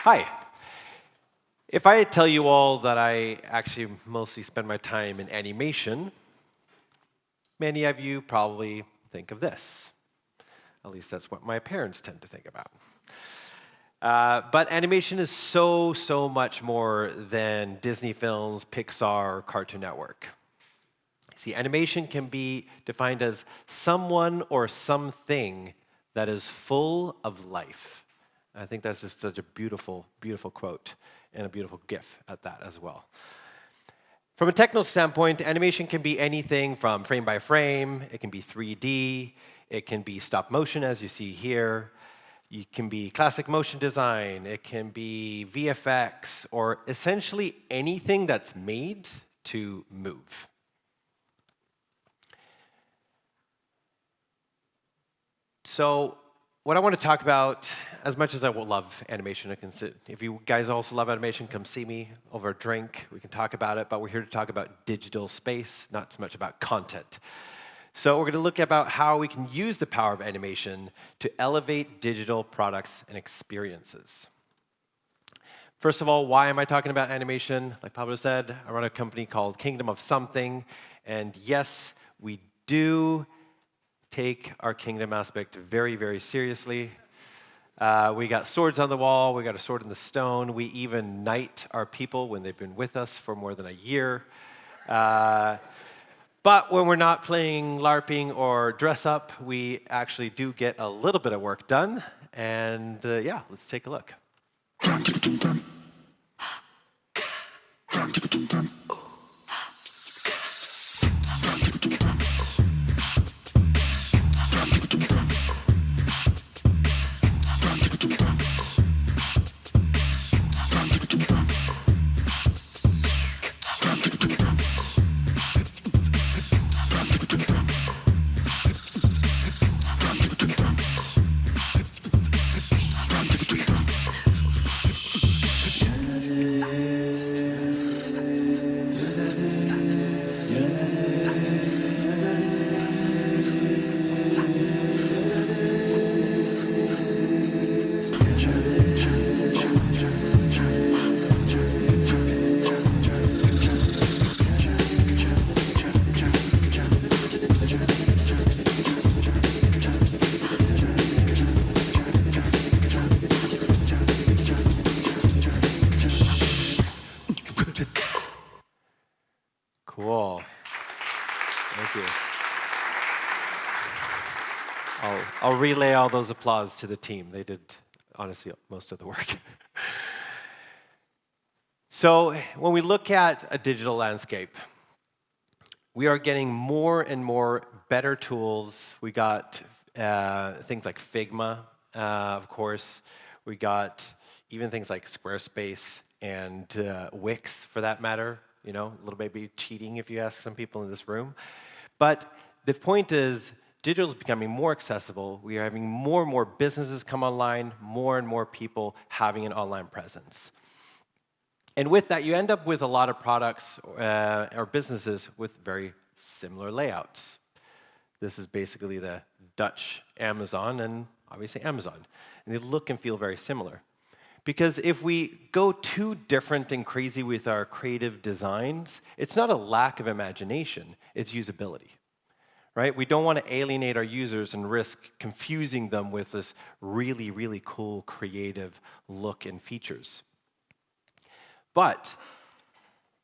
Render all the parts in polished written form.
Hi. If I tell you all that I actually mostly spend my time in animation, many of you probably think of this. At least that's what my parents tend to think about. But animation is so much more than Disney films, Pixar, or Cartoon Network. See, animation can be defined as someone or something that is full of life. I think that's just such a beautiful, beautiful quote and a beautiful GIF at that as well. From a technical standpoint, animation can be anything from frame by frame. It can be 3D. It can be stop motion, as you see here. It can be classic motion design. It can be VFX, or essentially anything that's made to move. So what I want to talk about, as much as I will love animation, if you guys also love animation, come see me over a drink. We can talk about it, but we're here to talk about digital space, not so much about content. So we're going to look about how we can use the power of animation to elevate digital products and experiences. First of all, why am I talking about animation? Like Pablo said, I run a company called Kingdom of Something, and yes, we do take our kingdom aspect very, very seriously. We got swords on the wall, we got a sword in the stone, we even knight our people when they've been with us for more than a year. But when we're not playing LARPing or dress up, we actually do get a little bit of work done. And yeah, let's take a look. Cool. Thank you. I'll relay all those applause to the team. They did, honestly, most of the work. So when we look at a digital landscape, we are getting more and more better tools. We got things like Figma, of course. We got even things like Squarespace and Wix, for that matter. You know, a little maybe cheating if you ask some people in this room. But the point is, digital is becoming more accessible. We are having more and more businesses come online, more and more people having an online presence. And with that, you end up with a lot of products or businesses with very similar layouts. This is basically the Dutch Amazon and obviously Amazon. And they look and feel very similar. Because if we go too different and crazy with our creative designs, it's not a lack of imagination, it's usability. Right? We don't want to alienate our users and risk confusing them with this really, really cool creative look and features. But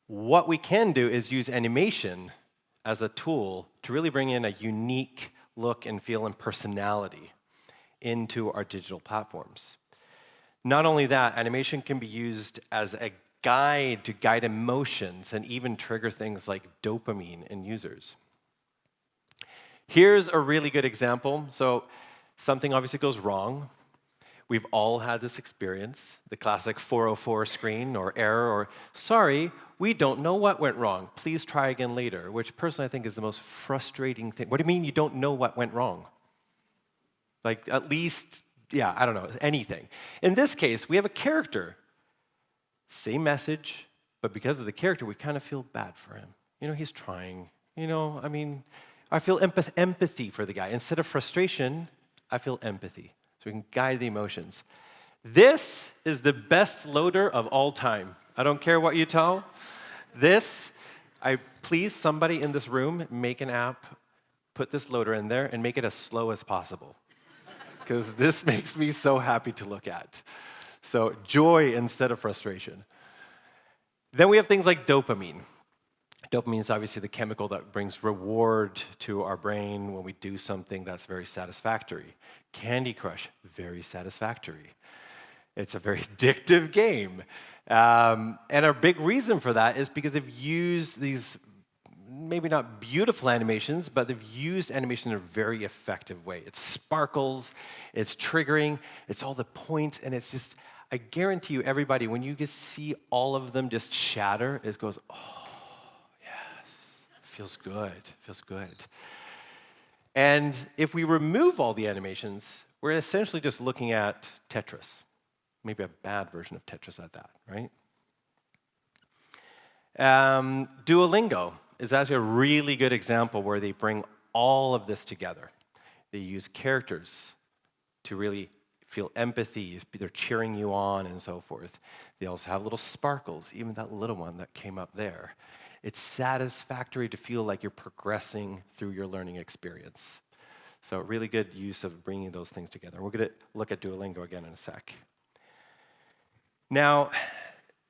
what we can do is use animation as a tool to really bring in a unique look and feel and personality into our digital platforms. Not only that, animation can be used as a guide to guide emotions and even trigger things like dopamine in users. Here's a really good example. So something obviously goes wrong. We've all had this experience, the classic 404 screen or error or, sorry, we don't know what went wrong. Please try again later, which personally I think is the most frustrating thing. What do you mean you don't know what went wrong? Like at least, yeah, I don't know, anything. In this case, we have a character. Same message, but because of the character, we kind of feel bad for him. You know, he's trying. You know, I mean, I feel empathy for the guy. Instead of frustration, I feel empathy. So we can guide the emotions. This is the best loader of all time. I don't care what you tell. Please, somebody in this room, make an app, put this loader in there, and make it as slow as possible. Because this makes me so happy to look at. So joy instead of frustration. Then we have things like dopamine. Dopamine is obviously the chemical that brings reward to our brain when we do something that's very satisfactory. Candy Crush, very satisfactory. It's a very addictive game. And our big reason for that is because they've used these, maybe not beautiful animations, but they've used animation in a very effective way. It sparkles, it's triggering, it's all the points, and it's just, I guarantee you, everybody, when you just see all of them just shatter, it goes, oh, yes, feels good, feels good. And if we remove all the animations, we're essentially just looking at Tetris. Maybe a bad version of Tetris at that, right? Duolingo is actually a really good example where they bring all of this together. They use characters to really feel empathy. They're cheering you on and so forth. They also have little sparkles, even that little one that came up there. It's satisfactory to feel like you're progressing through your learning experience. So really good use of bringing those things together. We're going to look at Duolingo again in a sec. Now,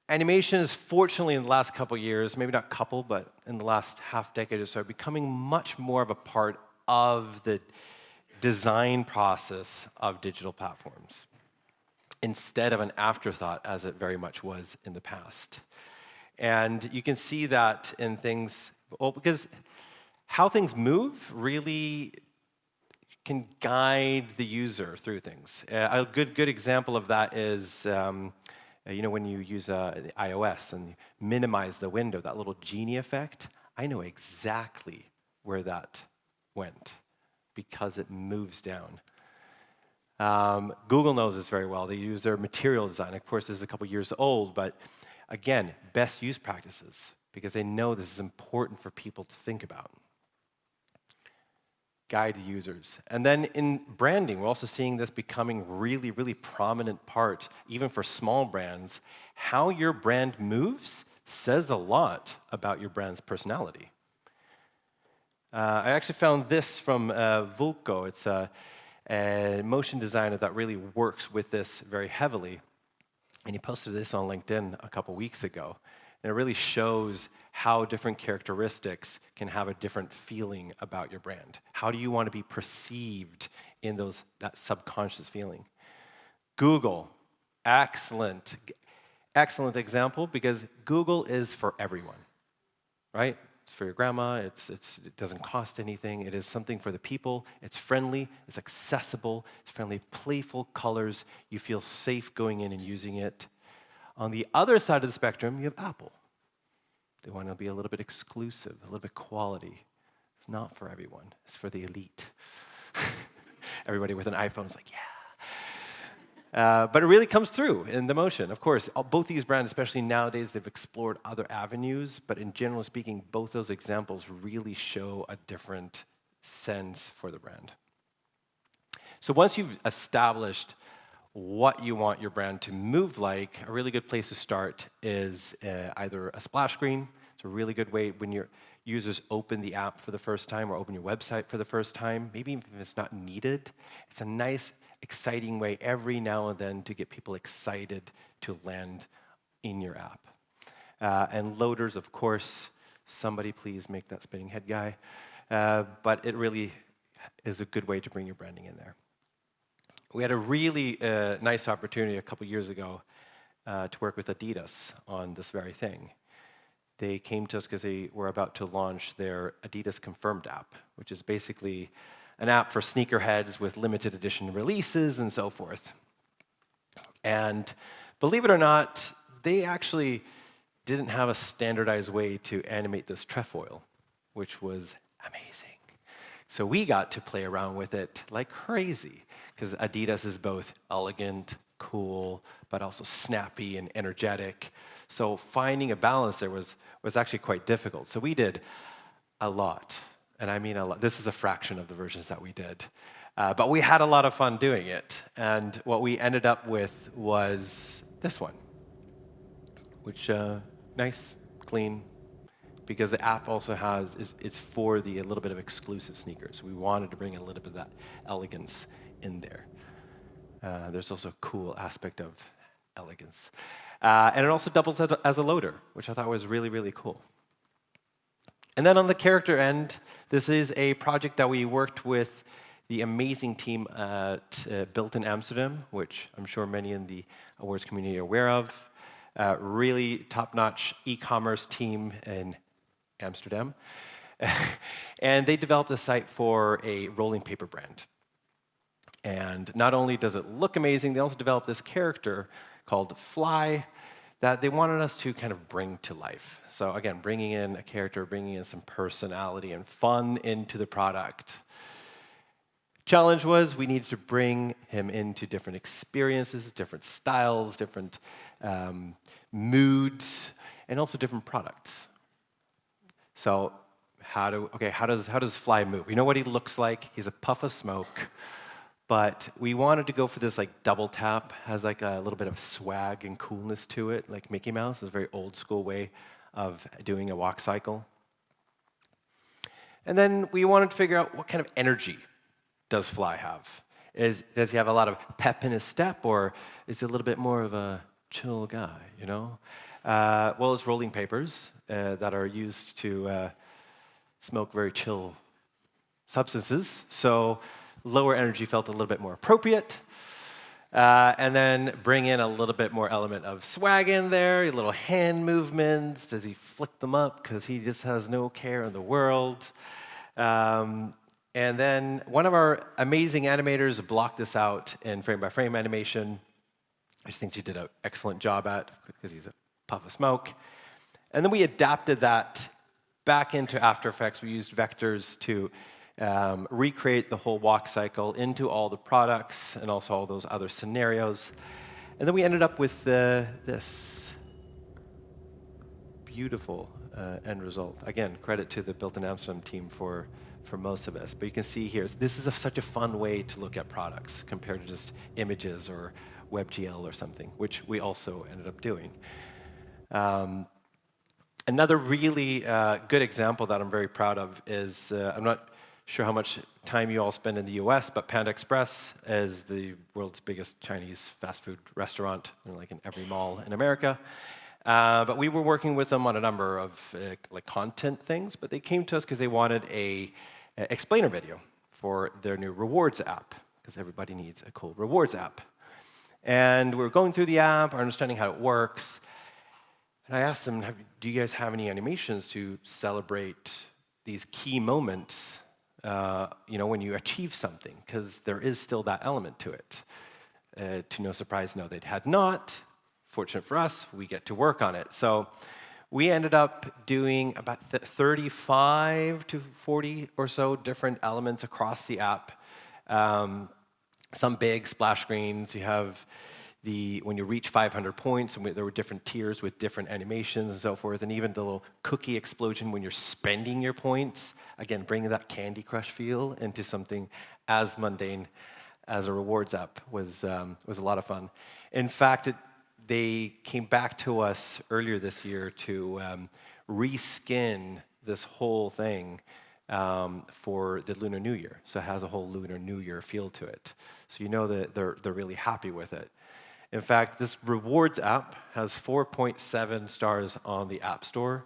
animation is fortunately in the last couple years, maybe not couple, but in the last half decade or so, becoming much more of a part of the design process of digital platforms, instead of an afterthought as it very much was in the past. And you can see that in things, well, because how things move really can guide the user through things. A good example of that is when you use iOS and minimize the window, that little genie effect, I know exactly where that went because it moves down. Google knows this very well. They use their material design. Of course, this is a couple years old, but again, best use practices because they know this is important for people to think about. Guide the users. And then in branding, we're also seeing this becoming really, really prominent part, even for small brands. How your brand moves says a lot about your brand's personality. I actually found this from Vulko. It's a motion designer that really works with this very heavily. And he posted this on LinkedIn a couple weeks ago. And it really shows how different characteristics can have a different feeling about your brand. How do you want to be perceived in that subconscious feeling? Google, excellent example because Google is for everyone, right? It's for your grandma, it doesn't cost anything, it is something for the people, it's friendly, it's accessible, it's friendly, playful colors, you feel safe going in and using it. On the other side of the spectrum, you have Apple. They want to be a little bit exclusive, a little bit quality. It's not for everyone. It's for the elite. Everybody with an iPhone is like, yeah. But it really comes through in the motion. Of course, both these brands, especially nowadays, they've explored other avenues. But in general speaking, both those examples really show a different sense for the brand. So once you've established what you want your brand to move like, a really good place to start is either a splash screen. It's a really good way when your users open the app for the first time or open your website for the first time, maybe if it's not needed. It's a nice, exciting way every now and then to get people excited to land in your app. And loaders, of course, somebody please make that spinning head guy. But it really is a good way to bring your branding in there. We had a really nice opportunity a couple years ago to work with Adidas on this very thing. They came to us because they were about to launch their Adidas Confirmed app, which is basically an app for sneakerheads with limited edition releases and so forth. And believe it or not, they actually didn't have a standardized way to animate this trefoil, which was amazing. So we got to play around with it like crazy, because Adidas is both elegant, cool, but also snappy and energetic. So finding a balance there was actually quite difficult. So we did a lot, and I mean a lot. This is a fraction of the versions that we did. But we had a lot of fun doing it. And what we ended up with was this one, which nice, clean, because the app also it's for a little bit of exclusive sneakers. We wanted to bring a little bit of that elegance in there. There's also a cool aspect of elegance. And it also doubles as a loader, which I thought was really, really cool. And then on the character end, this is a project that we worked with the amazing team at Built in Amsterdam, which I'm sure many in the awards community are aware of. Really top-notch e-commerce team in Amsterdam. And they developed a site for a rolling paper brand. And not only does it look amazing, they also developed this character called Fly that they wanted us to kind of bring to life. So again, bringing in a character, bringing in some personality and fun into the product. Challenge was we needed to bring him into different experiences, different styles, different moods, and also different products. So how does Fly move? We know what he looks like. He's a puff of smoke. But we wanted to go for this like double tap, has like a little bit of swag and coolness to it, like Mickey Mouse. It's a very old school way of doing a walk cycle. And then we wanted to figure out what kind of energy does Fly have? Does he have a lot of pep in his step, or is he a little bit more of a chill guy, you know? Well, it's rolling papers that are used to smoke very chill substances. So lower energy felt a little bit more appropriate. And then bring in a little bit more element of swag in there, little hand movements. Does he flick them up because he just has no care in the world? And then one of our amazing animators blocked this out in frame-by-frame animation. I just think she did an excellent job at because he's a puff of smoke. And then we adapted that back into After Effects. We used vectors to recreate the whole walk cycle into all the products and also all those other scenarios. And then we ended up with this beautiful end result. Again, credit to the Built in Amsterdam team for most of us. But you can see here, this is such a fun way to look at products compared to just images or WebGL or something, which we also ended up doing. Another really good example that I'm very proud of is, I'm not sure how much time you all spend in the US, but Panda Express is the world's biggest Chinese fast food restaurant, like in every mall in America. But we were working with them on a number of like content things, but they came to us because they wanted a explainer video for their new rewards app, because everybody needs a cool rewards app. And we were going through the app, understanding how it works, and I asked them, do you guys have any animations to celebrate these key moments when you achieve something, because there is still that element to it. To no surprise, no, they had not. Fortunate for us, we get to work on it. So we ended up doing about 35 to 40 or so different elements across the app. Some big splash screens. You have when you reach 500 points, and there were different tiers with different animations and so forth, and even the little cookie explosion when you're spending your points. Again, bringing that Candy Crush feel into something as mundane as a rewards app was a lot of fun. In fact, they came back to us earlier this year to reskin this whole thing for the Lunar New Year. So it has a whole Lunar New Year feel to it. So you know that they're really happy with it. In fact, this rewards app has 4.7 stars on the App Store,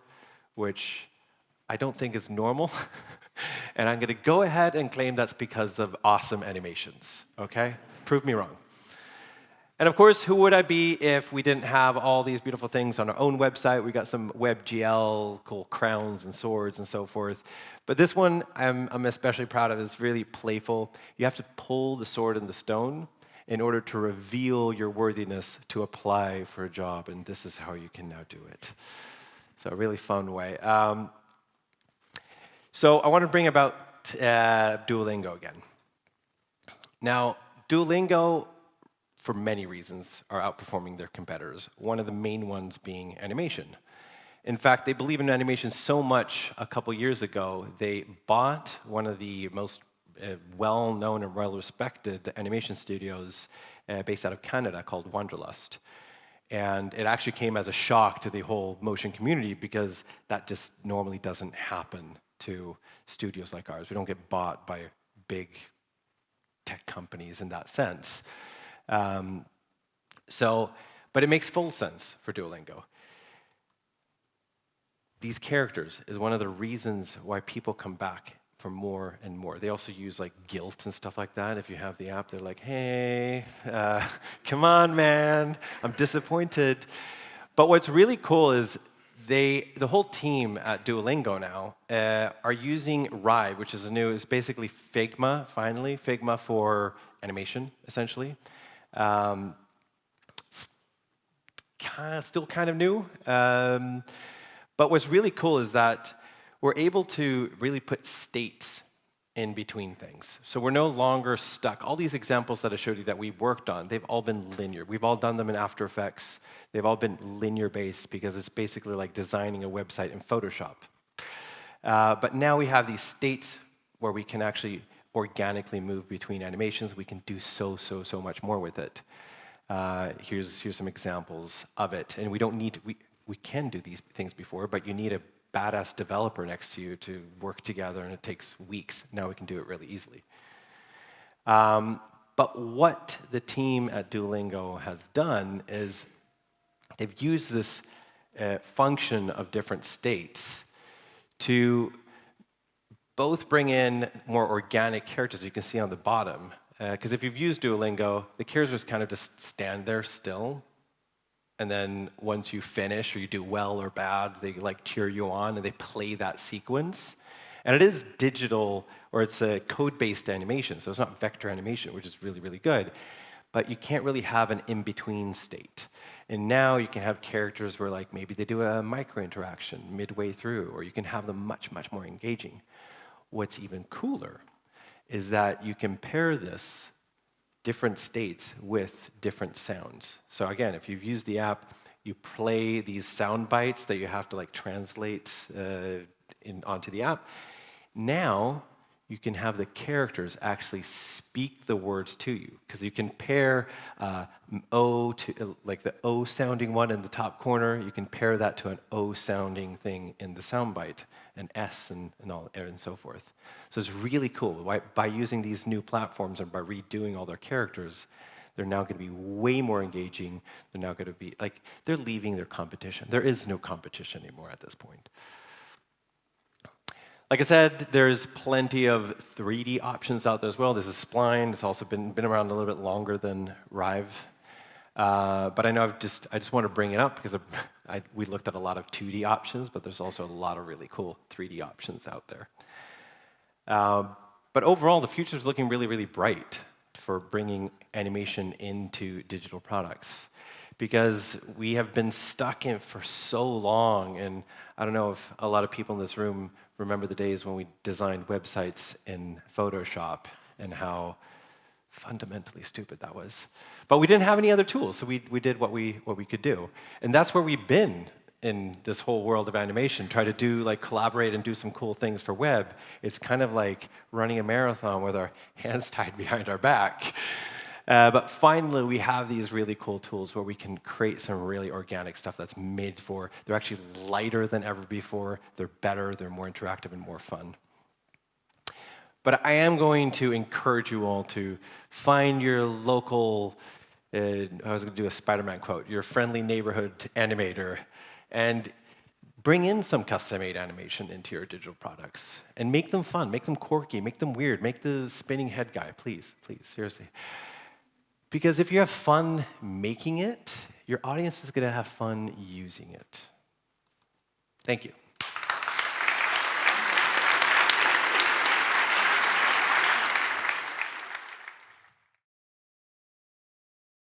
which I don't think is normal. And I'm going to go ahead and claim that's because of awesome animations, okay? Prove me wrong. And of course, who would I be if we didn't have all these beautiful things on our own website? We got some WebGL, cool crowns and swords and so forth. But this one I'm especially proud of. It's really playful. You have to pull the sword and the stone in order to reveal your worthiness to apply for a job. And this is how you can now do it. So a really fun way. So I want to bring about Duolingo again. Now, Duolingo, for many reasons, are outperforming their competitors. One of the main ones being animation. In fact, they believe in animation so much a couple years ago, they bought one of the most well-known and well-respected animation studios based out of Canada called Wanderlust. And it actually came as a shock to the whole motion community because that just normally doesn't happen to studios like ours. We don't get bought by big tech companies in that sense. But it makes full sense for Duolingo. These characters is one of the reasons why people come back for more and more. They also use like guilt and stuff like that. If you have the app, they're like, hey, come on, man, I'm disappointed. But what's really cool is the whole team at Duolingo now are using Rive, which is is basically Figma, finally, Figma for animation, essentially. Still kind of new. But what's really cool is that we're able to really put states in between things. So we're no longer stuck. All these examples that I showed you that we worked on, they've all been linear. We've all done them in After Effects. They've all been linear-based because it's basically like designing a website in Photoshop. But now we have these states where we can actually organically move between animations. We can do so much more with it. Here's some examples of it. And we don't need, we can do these things before, but you need a badass developer next to you to work together, and it takes weeks. Now we can do it really easily. But what the team at Duolingo has done is they've used this function of different states to both bring in more organic characters, you can see on the bottom. Because if you've used Duolingo, the characters kind of just stand there still. And then once you finish or you do well or bad, they like cheer you on and they play that sequence. And it is digital, or it's a code-based animation, so it's not vector animation, which is really, really good. But you can't really have an in-between state. And now you can have characters where like maybe they do a micro-interaction midway through, or you can have them much more engaging. What's even cooler is that you can pair this different states with different sounds. So again, if you've used the app, you play these sound bites that you have to like translate onto the app. Now you can have the characters actually speak the words to you, because you can pair O to like the O sounding one in the top corner. You can pair that to an O sounding thing in the sound bite, and S and so forth. So it's really cool. By using these new platforms and by redoing all their characters, they're now going to be way more engaging. They're now going to be like, they're leaving their competition. There is no competition anymore at this point. Like I said, there's plenty of 3D options out there as well. This is Spline. It's also been around a little bit longer than Rive. But I know I just want to bring it up because we looked at a lot of 2D options, but there's also a lot of really cool 3D options out there. But overall, the future is looking really, really bright for bringing animation into digital products, because we have been stuck in it for so long. And I don't know if a lot of people in this room remember the days when we designed websites in Photoshop and how fundamentally stupid that was. But we didn't have any other tools, so we did what we could do. And that's where we've been in this whole world of animation, try to collaborate and do some cool things for web. It's kind of like running a marathon with our hands tied behind our back. But finally, we have these really cool tools where we can create some really organic stuff that's made for, they're actually lighter than ever before, they're better, they're more interactive and more fun. But I am going to encourage you all to find your local, I was going to do a Spider-Man quote, your friendly neighborhood animator, and bring in some custom-made animation into your digital products. And make them fun, make them quirky, make them weird, make the spinning head guy, please, seriously. Because if you have fun making it, your audience is going to have fun using it. Thank you.